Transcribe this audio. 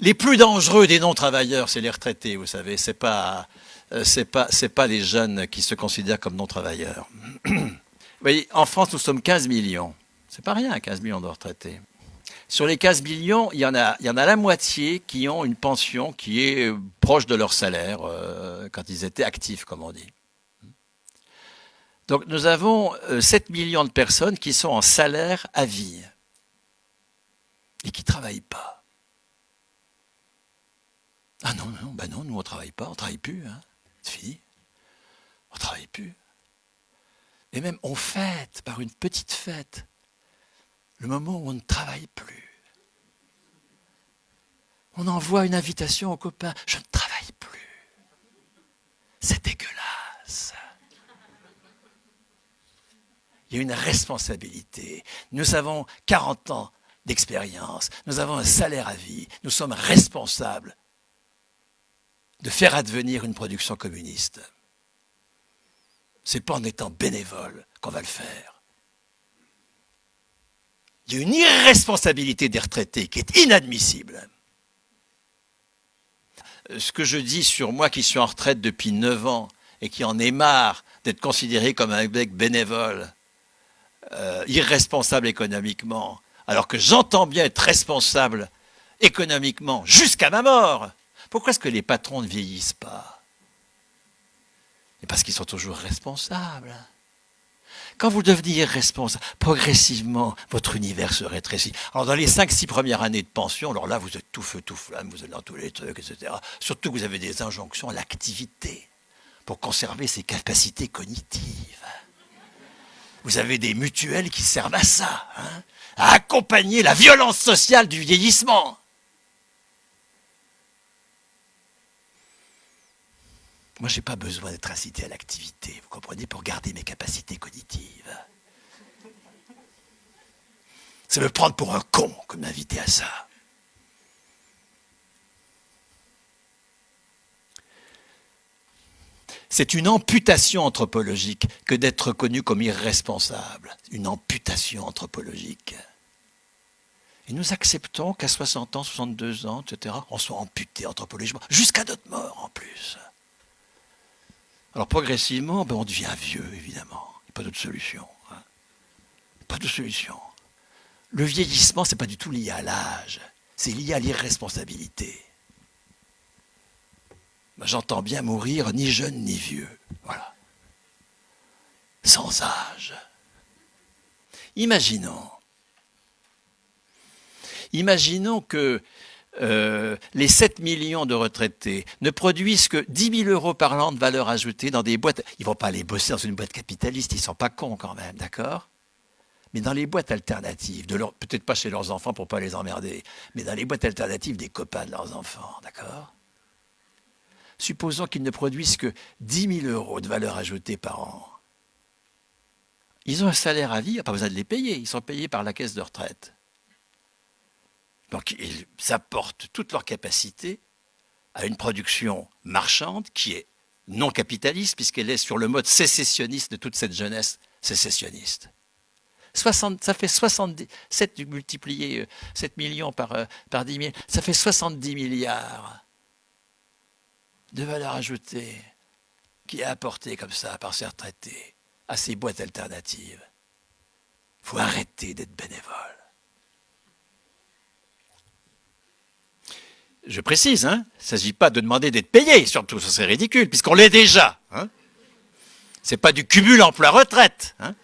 Les plus dangereux des non-travailleurs, c'est les retraités, vous savez. C'est pas les jeunes qui se considèrent comme non-travailleurs. Vous voyez, en France, nous sommes 15 millions. C'est pas rien, 15 millions de retraités. Sur les 15 millions, il y en a la moitié qui ont une pension qui est proche de leur salaire quand ils étaient actifs, comme on dit. Donc nous avons 7 millions de personnes qui sont en salaire à vie et qui ne travaillent pas. Ah non, non, nous on ne travaille pas, on ne travaille plus, hein. C'est fini. On ne travaille plus. Et même on fête par une petite fête le moment où on ne travaille plus. On envoie une invitation aux copains. Je ne travaille plus. C'est dégueulasse. Il y a une responsabilité. Nous avons 40 ans d'expérience. Nous avons un salaire à vie. Nous sommes responsables de faire advenir une production communiste. Ce n'est pas en étant bénévole qu'on va le faire. Il y a une irresponsabilité des retraités qui est inadmissible. Ce que je dis sur moi qui suis en retraite depuis 9 ans et qui en ai marre d'être considéré comme un mec bénévole, irresponsable économiquement, alors que j'entends bien être responsable économiquement jusqu'à ma mort. Pourquoi est-ce que les patrons ne vieillissent pas? Et parce qu'ils sont toujours responsables. Quand vous devenez responsable, progressivement, votre univers se rétrécit. Alors, dans les 5-6 premières années de pension, alors là, vous êtes tout feu, tout flamme, vous êtes dans tous les trucs, etc. Surtout que vous avez des injonctions à l'activité pour conserver ses capacités cognitives. Vous avez des mutuelles qui servent à ça, hein, à accompagner la violence sociale du vieillissement. Moi, je n'ai pas besoin d'être incité à l'activité, vous comprenez, pour garder mes capacités cognitives. C'est me prendre pour un con que de m'inviter à ça. C'est une amputation anthropologique que d'être reconnu comme irresponsable. Une amputation anthropologique. Et nous acceptons qu'à 60 ans, 62 ans, etc., on soit amputé anthropologiquement, jusqu'à notre mort en plus. Alors progressivement, on devient vieux, évidemment. Il n'y a pas d'autre solution. Hein. Pas de solution. Le vieillissement, ce n'est pas du tout lié à l'âge. C'est lié à l'irresponsabilité. J'entends bien mourir ni jeune ni vieux. Voilà. Sans âge. Imaginons que les 7 millions de retraités ne produisent que 10 000 euros par an de valeur ajoutée dans des boîtes. Ils ne vont pas aller bosser dans une boîte capitaliste, ils ne sont pas cons quand même, d'accord? Mais dans les boîtes alternatives, peut-être pas chez leurs enfants pour ne pas les emmerder, mais dans les boîtes alternatives des copains de leurs enfants, d'accord? Supposons qu'ils ne produisent que 10 000 euros de valeur ajoutée par an. Ils ont un salaire à vie, il n'y a pas besoin de les payer, ils sont payés par la caisse de retraite. Donc ils apportent toute leur capacité à une production marchande qui est non capitaliste puisqu'elle est sur le mode sécessionniste de toute cette jeunesse sécessionniste. Ça fait 70, 7 multiplié 7 millions par 10 000, ça fait 70 milliards de valeur ajoutée qui est apportée comme ça par ces retraités à ces boîtes alternatives. Il faut arrêter d'être bénévole. Je précise, hein, il ne s'agit pas de demander d'être payé, surtout, ça serait ridicule, puisqu'on l'est déjà. Hein. Ce n'est pas du cumul emploi-retraite. Hein.